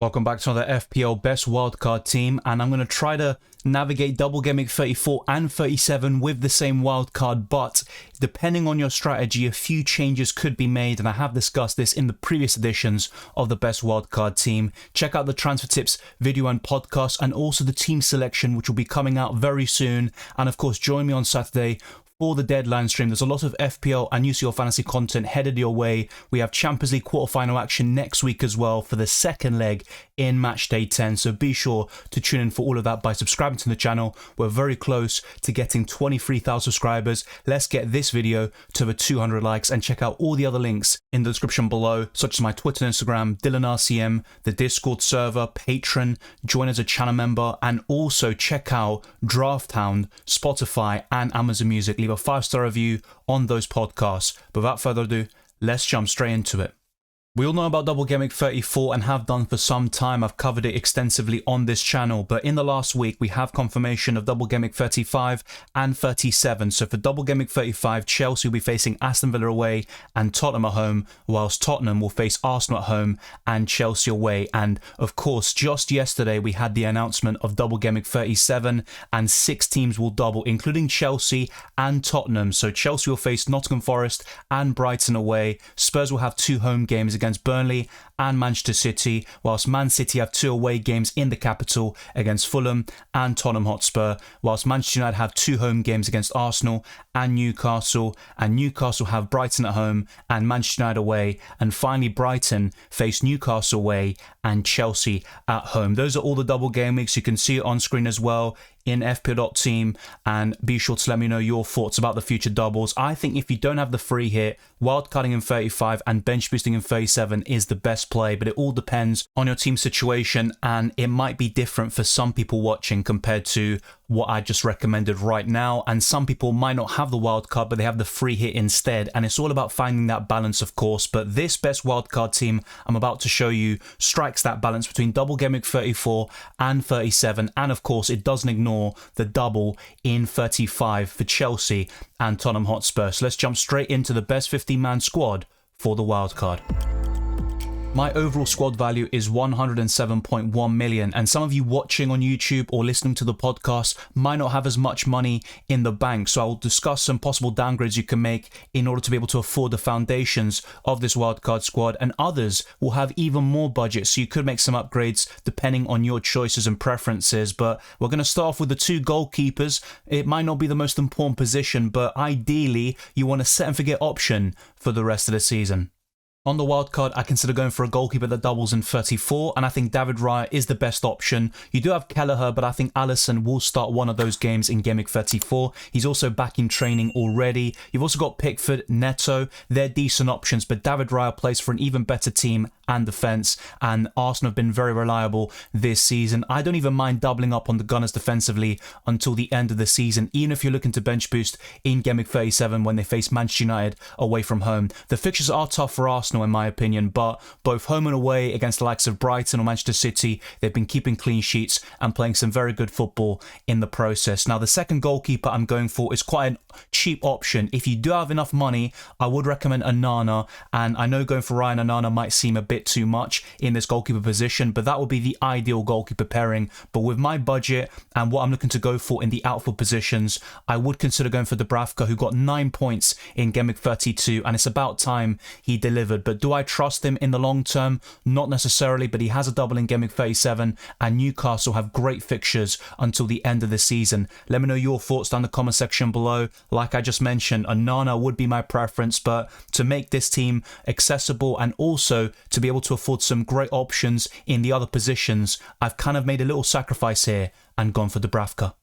Welcome back to another FPL Best Wildcard Team, and I'm going to try to navigate double game week 34 and 37 with the same wildcard, but depending on your strategy, a few changes could be made, and I have discussed this in the previous editions of the Best Wildcard Team. Check out the transfer tips video and podcast, and also the team selection, which will be coming out very soon. And of course, join me on Saturday for the deadline stream. There's a lot of FPL and UCL fantasy content headed your way. We have Champions League quarterfinal action next week as well for the second leg in match day 10. So be sure to tune in for all of that by subscribing to the channel. We're very close to getting 23,000 subscribers. Let's get this video to the 200 likes, and check out all the other links in the description below, such as my Twitter and Instagram, DylanRCM, the Discord server, Patreon, join as a channel member, and also check out Drafthound, Spotify, and Amazon Music. Leave a 5-star review on those podcasts. But without further ado, let's jump straight into it. We all know about double game week 34 and have done for some time. I've covered it extensively on this channel, but in the last week we have confirmation of double game week 35 and 37. So for double game week 35, Chelsea will be facing Aston Villa away and Tottenham at home, whilst Tottenham will face Arsenal at home and Chelsea away. And of course, just yesterday we had the announcement of double game week 37, and 6 teams will double, including Chelsea and Tottenham. So Chelsea will face Nottingham Forest and Brighton away. Spurs will have 2 home games against Burnley and Manchester City, whilst Man City have 2 away games in the capital against Fulham and Tottenham Hotspur, whilst Manchester United have 2 home games against Arsenal and Newcastle have Brighton at home and Manchester United away, and finally Brighton face Newcastle away and Chelsea at home. Those are all the double game weeks. You can see it on screen as well in FPL.team, and be sure to let me know your thoughts about the future doubles. I think if you don't have the free hit, wildcarding in 35 and bench boosting in 37 is the best play, but it all depends on your team situation, and it might be different for some people watching compared to what I just recommended right now, and some people might not have the wildcard but they have the free hit instead, and it's all about finding that balance, of course. But this best wildcard team I'm about to show you strikes that balance between double game week 34 and 37, and of course it doesn't ignore the double in 35 for Chelsea and Tottenham Hotspur. So let's jump straight into the best 15-man squad for the wildcard. My overall squad value is 107.1 million, and some of you watching on YouTube or listening to the podcast might not have as much money in the bank, so I'll discuss some possible downgrades you can make in order to be able to afford the foundations of this wildcard squad, and others will have even more budget, so you could make some upgrades depending on your choices and preferences. But we're going to start off with the 2 goalkeepers. It might not be the most important position, but ideally you want a set and forget option for the rest of the season. On the wildcard, I consider going for a goalkeeper that doubles in 34, and I think David Raya is the best option. You do have Kelleher, but I think Alisson will start one of those games in game week 34. He's also back in training already. You've also got Pickford, Neto. They're decent options, but David Raya plays for an even better team and defence, and Arsenal have been very reliable this season. I don't even mind doubling up on the Gunners defensively until the end of the season, even if you're looking to bench boost in game week 37 when they face Manchester United away from home. The fixtures are tough for Arsenal in my opinion, but both home and away against the likes of Brighton or Manchester City, they've been keeping clean sheets and playing some very good football in the process. Now, the second goalkeeper I'm going for is quite a cheap option. If you do have enough money, I would recommend Onana, and I know going for Ryan Onana might seem a bit too much in this goalkeeper position, but that would be the ideal goalkeeper pairing. But with my budget and what I'm looking to go for in the outfield positions, I would consider going for Dubravka, who got 9 points in game week 32, and it's about time he delivered. But do I trust him in the long term? Not necessarily, but he has a double in game week 37, and Newcastle have great fixtures until the end of the season. Let me know your thoughts down in the comment section below. Like I just mentioned, Onana would be my preference, but to make this team accessible and also to be able to afford some great options in the other positions, I've kind of made a little sacrifice here and gone for Dubravka.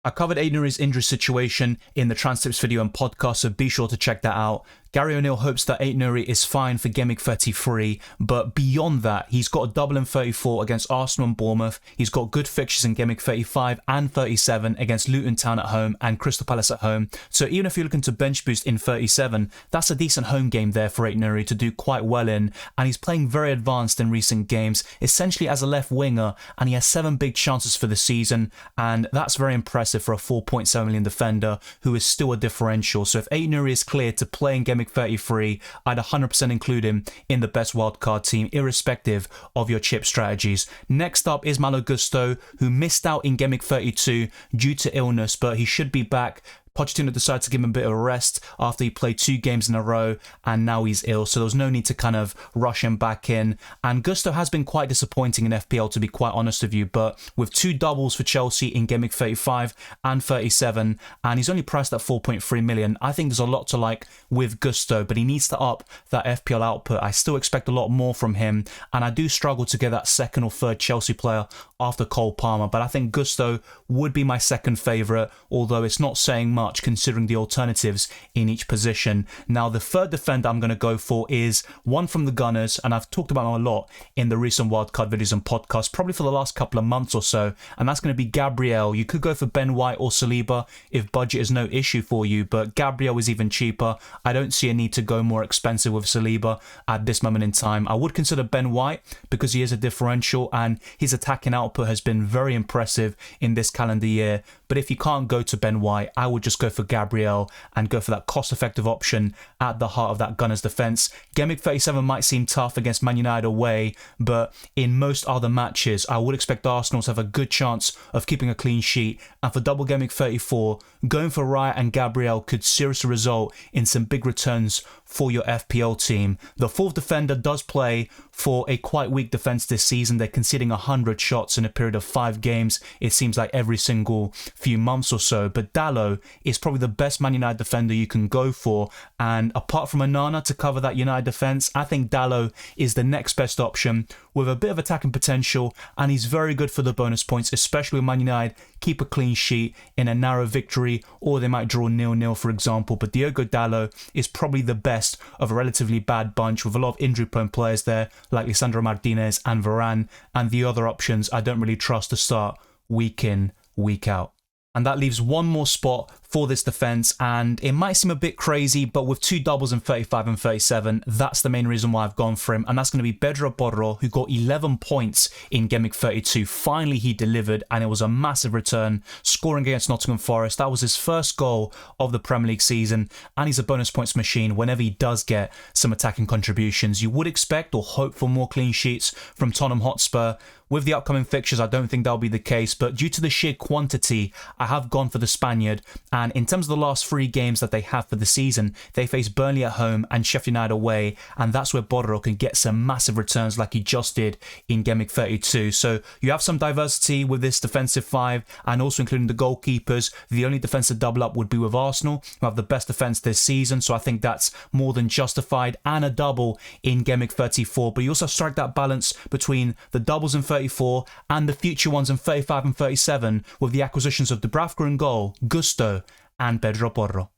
I covered Aït-Nouri's injury situation in the transfer tips video and podcast, so be sure to check that out. Gary O'Neill hopes that Aït-Nouri is fine for game week 33, but beyond that, he's got a double in 34 against Arsenal and Bournemouth. He's got good fixtures in game week 35 and 37 against Luton Town at home and Crystal Palace at home. So even if you're looking to bench boost in 37, that's a decent home game there for Aït-Nouri to do quite well in, and he's playing very advanced in recent games, essentially as a left winger, and he has 7 big chances for the season, and that's very impressive for a 4.7 million defender who is still a differential. So if Aït-Nouri is cleared to play in game week Gameweek 33, I'd 100% include him in the best wildcard team, irrespective of your chip strategies. Next up is Malo Gusto, who missed out in Gameweek 32 due to illness, but he should be back. Pochettino decided to give him a bit of a rest after he played 2 games in a row and now he's ill, so there was no need to kind of rush him back in. And Gusto has been quite disappointing in FPL, to be quite honest with you, but with 2 doubles for Chelsea in Game Week 35 and 37, and he's only priced at 4.3 million, I think there's a lot to like with Gusto, but he needs to up that FPL output. I still expect a lot more from him, and I do struggle to get that second or third Chelsea player after Cole Palmer, but I think Gusto would be my second favourite, although it's not saying much considering the alternatives in each position. Now, the third defender I'm going to go for is one from the Gunners, and I've talked about him a lot in the recent wildcard videos and podcasts, probably for the last couple of months or so, and that's going to be Gabriel. You could go for Ben White or Saliba if budget is no issue for you, but Gabriel is even cheaper. I don't see a need to go more expensive with Saliba at this moment in time. I would consider Ben White because he is a differential and his attacking output has been very impressive in this calendar year, but if you can't go to Ben White, I would just go for Gabriel and go for that cost-effective option at the heart of that Gunners defence. Game Week 37 might seem tough against Man United away, but in most other matches, I would expect Arsenal to have a good chance of keeping a clean sheet, and for double Game Week 34, going for Raya and Gabriel could seriously result in some big returns for your FPL team. The fourth defender does play for a quite weak defence this season. They're conceding 100 shots in a period of 5 games. It seems like every single few months or so, but Dalot is probably the best Man United defender you can go for, and apart from Onana to cover that United defence, I think Dalot is the next best option with a bit of attacking potential, and he's very good for the bonus points, especially when Man United keep a clean sheet in a narrow victory, or they might draw 0-0 for example. But Diogo Dalot is probably the best of a relatively bad bunch with a lot of injury prone players there like Lisandro Martinez and Varane, and the other options I don't really trust to start week in, week out. And that leaves one more spot for this defence, and it might seem a bit crazy, but with 2 doubles in 35 and 37, that's the main reason why I've gone for him, and that's going to be Pedro Porro, who got 11 points in Game Week 32. Finally, he delivered, and it was a massive return, scoring against Nottingham Forest. That was his first goal of the Premier League season, and he's a bonus points machine whenever he does get some attacking contributions. You would expect or hope for more clean sheets from Tottenham Hotspur. With the upcoming fixtures, I don't think that'll be the case, but due to the sheer quantity, I have gone for the Spaniard. And in terms of the last 3 games that they have for the season, they face Burnley at home and Sheffield United away, and that's where Borro can get some massive returns like he just did in Game Week 32. So you have some diversity with this defensive 5, and also including the goalkeepers. The only defensive double up would be with Arsenal, who have the best defence this season, so I think that's more than justified, and a double in Game Week 34. But you also strike that balance between the doubles in 34 and the future ones in 35 and 37 with the acquisitions of Dubravka in goal, Gusto and Pedro Porro.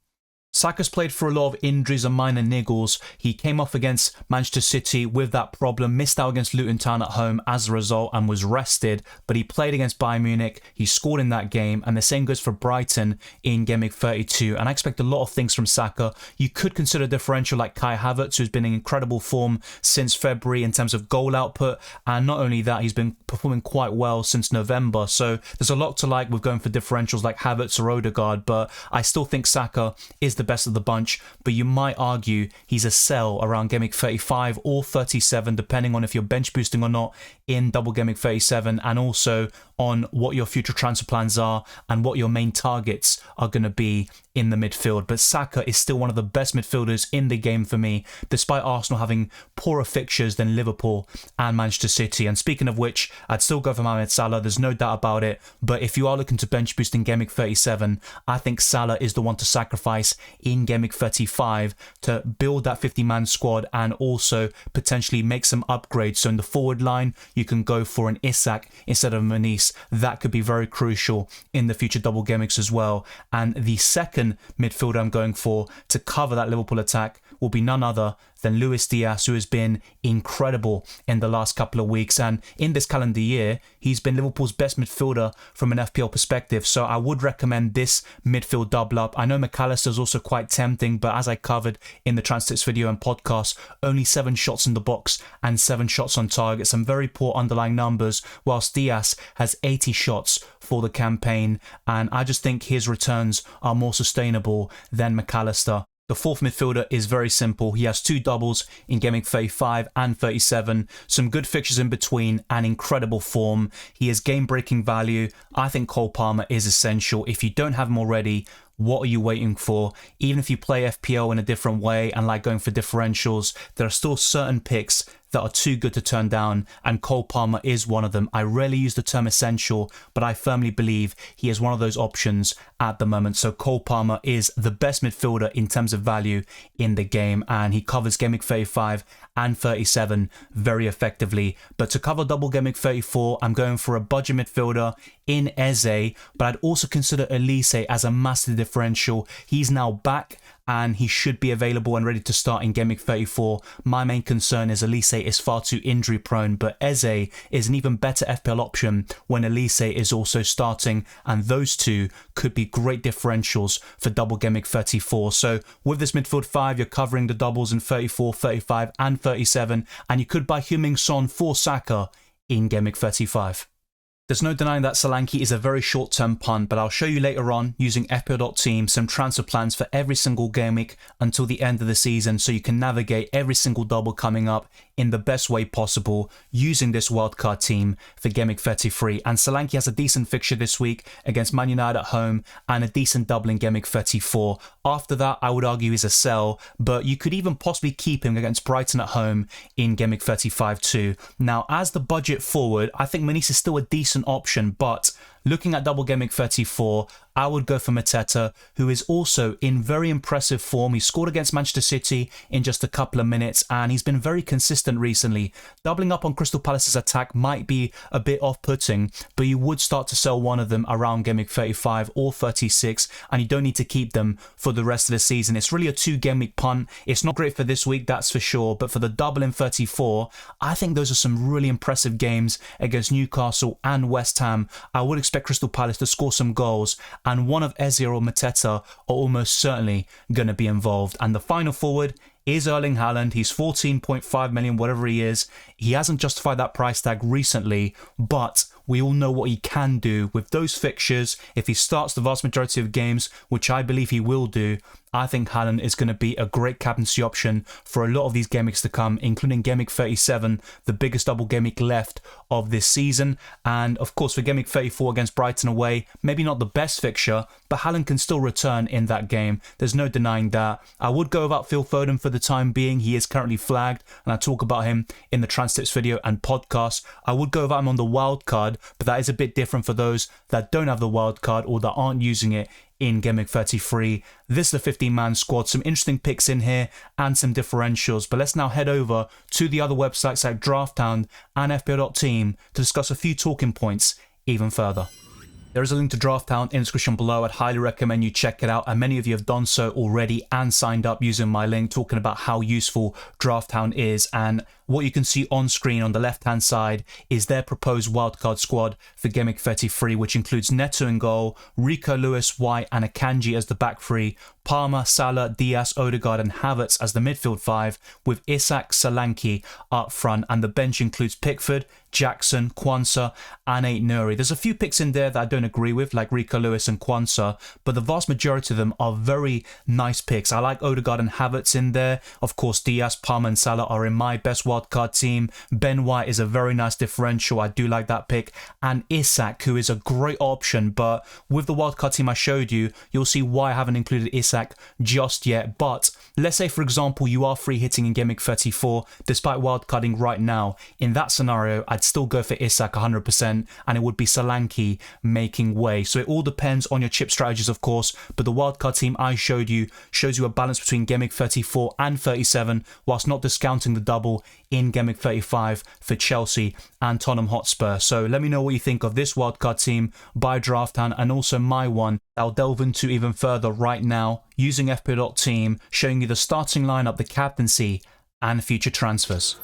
Saka's played for a lot of injuries and minor niggles. He came off against Manchester City with that problem, missed out against Luton Town at home as a result and was rested, but he played against Bayern Munich, he scored in that game, and the same goes for Brighton in Game Week 32, and I expect a lot of things from Saka. You could consider a differential like Kai Havertz, who's been in incredible form since February in terms of goal output, and not only that, he's been performing quite well since November, so there's a lot to like with going for differentials like Havertz or Odegaard, but I still think Saka is the best of the bunch, but you might argue he's a sell around Game Week 35 or 37, depending on if you're bench boosting or not in double Game Week 37, and also on what your future transfer plans are and what your main targets are going to be in the midfield. But Saka is still one of the best midfielders in the game for me, despite Arsenal having poorer fixtures than Liverpool and Manchester City. And speaking of which, I'd still go for Mohamed Salah, there's no doubt about it, but if you are looking to bench boost in Game Week 37, I think Salah is the one to sacrifice in Game Week 35 to build that 50-man squad and also potentially make some upgrades. So in the forward line, you can go for an Isak instead of Manice. That could be very crucial in the future double game weeks as well. And the second midfielder I'm going for to cover that Liverpool attack will be none other than Luis Diaz, who has been incredible in the last couple of weeks. And in this calendar year, he's been Liverpool's best midfielder from an FPL perspective. So I would recommend this midfield double up. I know McAllister is also quite tempting, but as I covered in the Transits video and podcast, only 7 shots in the box and 7 shots on target. Some very poor underlying numbers, whilst Diaz has 80 shots for the campaign. And I just think his returns are more sustainable than McAllister. The fourth midfielder is very simple. He has 2 doubles in Gameweek 35 and 37, some good fixtures in between and incredible form. He has game-breaking value. I think Cole Palmer is essential. If you don't have him already, what are you waiting for? Even if you play FPL in a different way and like going for differentials, there are still certain picks that are too good to turn down, and Cole Palmer is one of them. I rarely use the term essential, but I firmly believe he is one of those options at the moment. So Cole Palmer is the best midfielder in terms of value in the game, and he covers Gameweek 35 and 37 very effectively. But to cover double Gameweek 34, I'm going for a budget midfielder in Eze, but I'd also consider Elise as a massive differential. He's now back and he should be available and ready to start in Gameweek 34. My main concern is Elise is far too injury prone, but Eze is an even better FPL option when Elise is also starting, and those two could be great differentials for double Gameweek 34. So with this midfield 5, you're covering the doubles in 34, 35 and 37, and you could buy Heung-min Son for Saka in Gameweek 35. There's no denying that Solanke is a very short-term punt, but I'll show you later on using FPL Team some transfer plans for every single game week until the end of the season, so you can navigate every single double coming up in the best way possible using this wildcard team for Game Week 33. And Solanke has a decent fixture this week against Man United at home and a decent double in Game Week 34. After that, I would argue he's a sell, but you could even possibly keep him against Brighton at home in Game Week 35 too. Now, as the budget forward, I think Manice is still a decent option, but looking at double Game Week 34, I would go for Mateta, who is also in very impressive form. He scored against Manchester City in just a couple of minutes, and he's been very consistent recently. Doubling up on Crystal Palace's attack might be a bit off-putting, but you would start to sell one of them around Game Week 35 or 36, and you don't need to keep them for the rest of the season. It's really a 2-game week punt. It's not great for this week, that's for sure, but for the double in 34, I think those are some really impressive games against Newcastle and West Ham. I would expect Crystal Palace to score some goals, and one of Eze or Mateta are almost certainly going to be involved. And the final forward is Erling Haaland. He's 14.5 million, whatever he is. He hasn't justified that price tag recently, but we all know what he can do with those fixtures. If he starts the vast majority of games, which I believe he will do, I think Haaland is going to be a great captaincy option for a lot of these game weeks to come, including Game Week 37, the biggest double game week left of this season. And of course, for Game Week 34 against Brighton away, maybe not the best fixture, but Haaland can still return in that game. There's no denying that. I would go without Phil Foden for the time being. He is currently flagged, and I talk about him in the Transtips video and podcast. I would go without him on the wild card, but that is a bit different for those that don't have the wild card or that aren't using it in Game Week 33. This is a 15-man squad, some interesting picks in here and some differentials. But let's now head over to the other websites like Drafthound and FPL Team to discuss a few talking points even further. There is a link to Drafthound in the description below. I'd highly recommend you check it out, and many of you have done so already and signed up using my link, talking about how useful Drafthound is. And what you can see on screen on the left-hand side is their proposed wildcard squad for Game Week 33, which includes Neto in goal, Rico Lewis, White and Akanji as the back three, Palmer, Salah, Diaz, Odegaard and Havertz as the midfield 5, with Isak, Solanke up front, and the bench includes Pickford, Jackson, Kwanzaa and Ait-Nouri. There's a few picks in there that I don't agree with, like Rico Lewis and Kwanzaa, but the vast majority of them are very nice picks. I like Odegaard and Havertz in there. Of course, Diaz, Palmer and Salah are in my best wildcard team. Ben White is a very nice differential. I do like that pick. And Isak, who is a great option, but with the wildcard team I showed you, you'll see why I haven't included Isak just yet. But let's say, for example, you are free hitting in Game Week 34, despite wildcarding right now. In that scenario, I'd still go for Isak 100%, and it would be Solanke making way. So it all depends on your chip strategies, of course, but the wildcard team I showed you shows you a balance between Game Week 34 and 37, whilst not discounting the double in Game Week 35 for Chelsea and Tottenham Hotspur. So let me know what you think of this wildcard team by Drafthound, and also my one I'll delve into even further right now using FPL Team, showing you the starting lineup, the captaincy and future transfers.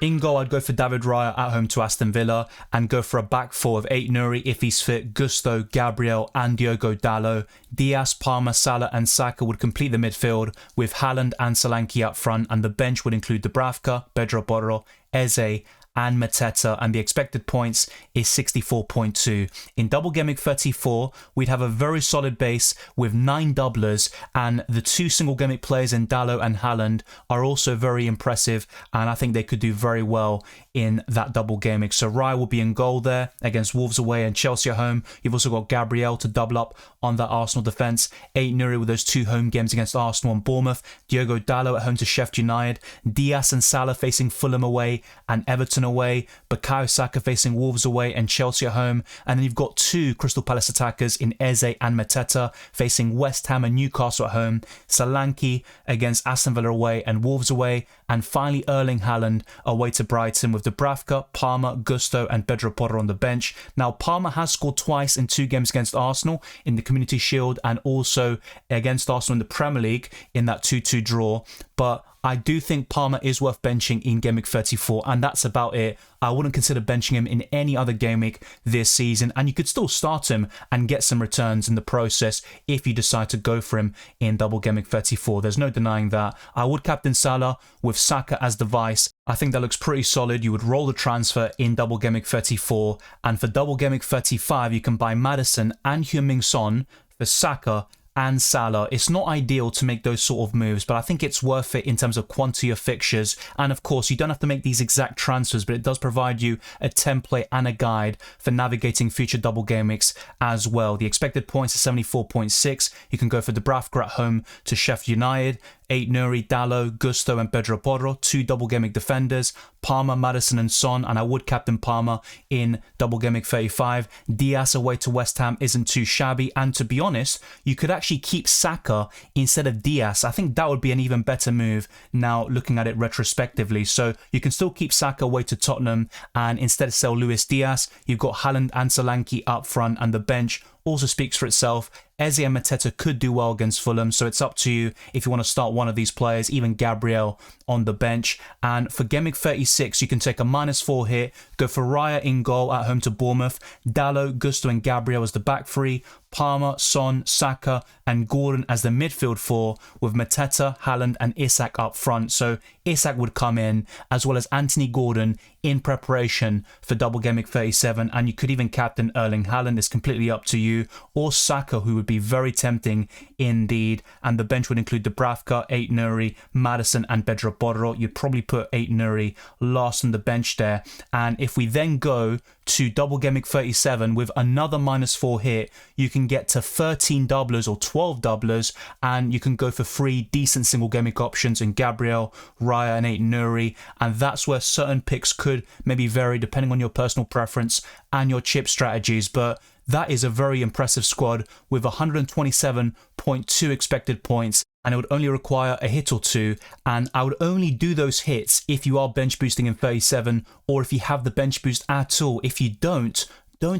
In goal, I'd go for David Raya at home to Aston Villa and go for a back four of Ait-Nouri if he's fit, Gusto, Gabriel and Diogo Dalot. Diaz, Palmer, Salah and Saka would complete the midfield with Haaland and Solanke up front, and the bench would include Dubravka, Pedro Porro, Eze and Mateta, and the expected points is 64.2. In double game week 34, we'd have a very solid base with 9 doublers, and the 2 single game week players in Dalot and Haaland are also very impressive, and I think they could do very well in that double game week. So Raya will be in goal there against Wolves away and Chelsea at home. You've also got Gabriel to double up on that Arsenal defence. Aït-Nouri with those 2 home games against Arsenal and Bournemouth. Diogo Dalot at home to Sheffield United. Diaz and Salah facing Fulham away and Everton away. Bukayo Saka facing Wolves away and Chelsea at home. And then you've got 2 Crystal Palace attackers in Eze and Mateta facing West Ham and Newcastle at home. Solanke against Aston Villa away and Wolves away. And finally Erling Haaland away to Brighton with Dubravka, Palmer, Gusto and Pedro Porro on the bench. Now Palmer has scored twice in 2 games against Arsenal in the Community Shield and also against Arsenal in the Premier League in that 2-2 draw, but I do think Palmer is worth benching in game week 34, and that's about it. I wouldn't consider benching him in any other game week this season, and you could still start him and get some returns in the process if you decide to go for him in double game week 34. There's no denying that. I would captain Salah with Saka as the vice. I think that looks pretty solid. You would roll the transfer in double game week 34, and for double game week 35, you can buy Maddison and Heung-min Son for Saka and Salah. It's not ideal to make those sort of moves, but I think it's worth it in terms of quantity of fixtures. And of course, you don't have to make these exact transfers, but it does provide you a template and a guide for navigating future double game weeks as well. The expected points is 74.6. You can go for Dubravka at home to Sheffield United. Aït-Nouri, Dalot, Gusto and Pedro Porro, 2 double game week defenders, Palmer, Maddison and Son, and I would captain Palmer in double game week 35. Diaz away to West Ham isn't too shabby, and to be honest, you could actually keep Saka instead of Diaz. I think that would be an even better move now looking at it retrospectively. So you can still keep Saka away to Tottenham and instead sell Luis Diaz. You've got Haaland and Solanke up front, and the bench also speaks for itself. Eze and Mateta could do well against Fulham, so it's up to you if you want to start one of these players, even Gabriel on the bench. And for game week 36, you can take a -4 hit, go for Raya in goal at home to Bournemouth, Dalot, Gusto and Gabriel as the back 3, Palmer, Son, Saka and Gordon as the midfield 4, with Mateta, Haaland and Isak up front. So Isak would come in, as well as Anthony Gordon in preparation for double game week 37, and you could even captain Erling Haaland. It's completely up to you, or Saka, who would be very tempting indeed. And the bench would include Dubravka, Aït-Nouri, Maddison and Pedro Porro. You'd probably put Aït-Nouri last on the bench there. And if we then go to double game week 37 with another -4 hit, you can get to 13 doublers or 12 doublers, and you can go for 3 decent single game week options in Gabriel, Raya and Aït-Nouri, and that's where certain picks could maybe vary depending on your personal preference and your chip strategies. But that is a very impressive squad with 127.2 expected points, and it would only require a hit or 2, and I would only do those hits if you are bench boosting in 37 or if you have the bench boost at all. If you don't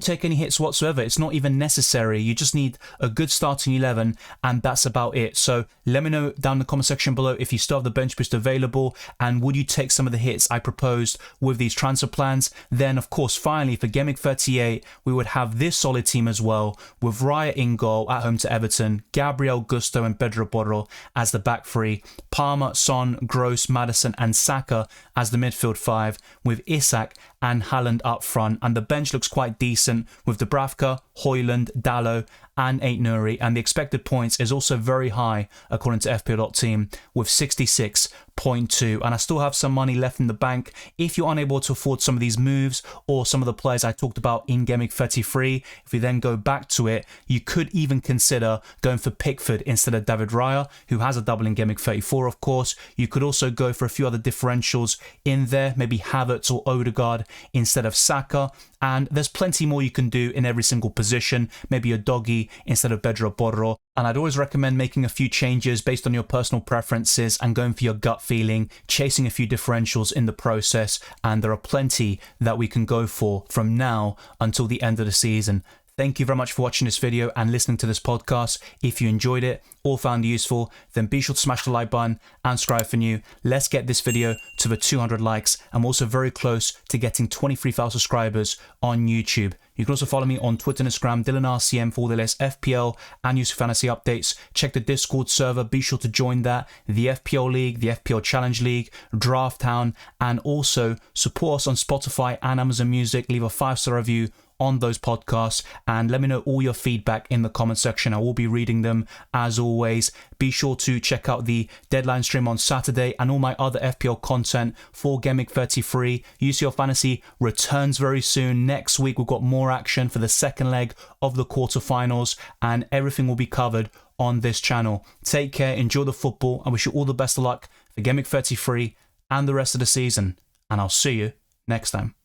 take any hits whatsoever. It's not even necessary. You just need a good starting 11 and that's about it. So let me know down in the comment section below if you still have the bench boost available, and would you take some of the hits I proposed with these transfer plans. Then of course finally for game week 38 we would have this solid team as well, with Raya in goal at home to Everton, Gabriel, Gusto and Pedro Porro as the back 3, Palmer, Son, Gross, Maddison and Saka as the midfield 5, with Isak and Haaland up front. And the bench looks quite decent with Dubravka, Højlund, Dalot and Aït-Nouri, and the expected points is also very high according to FPL Team with 66.2, and I still have some money left in the bank. If you're unable to afford some of these moves or some of the players I talked about in Game Week 33, if we then go back to it, you could even consider going for Pickford instead of David Raya, who has a double in Game Week 34 of course. You could also go for a few other differentials in there, maybe Havertz or Odegaard instead of Saka, and there's plenty more you can do in every single position, maybe a Doggy instead of Pedro Porro. And I'd always recommend making a few changes based on your personal preferences and going for your gut feeling, chasing a few differentials in the process, and there are plenty that we can go for from now until the end of the season. Thank you very much for watching this video and listening to this podcast. If you enjoyed it or found it useful, then be sure to smash the like button and subscribe for new. Let's get this video to the 200 likes. I'm also very close to getting 23,000 subscribers on YouTube. You can also follow me on Twitter and Instagram, DylanRCM, for all the latest FPL and UC Fantasy updates. Check the Discord server, be sure to join that, the FPL League, the FPL Challenge League, Drafthound, and also support us on Spotify and Amazon Music. Leave a 5-star review on those podcasts and let me know all your feedback in the comment section. I will be reading them as always. Be sure to check out the deadline stream on Saturday and all my other FPL content for Gameweek 33. UCL Fantasy returns very soon. Next week we've got more action for the second leg of the quarterfinals and everything will be covered on this channel. Take care, enjoy the football. I wish you all the best of luck for Gameweek 33 and the rest of the season, and I'll see you next time.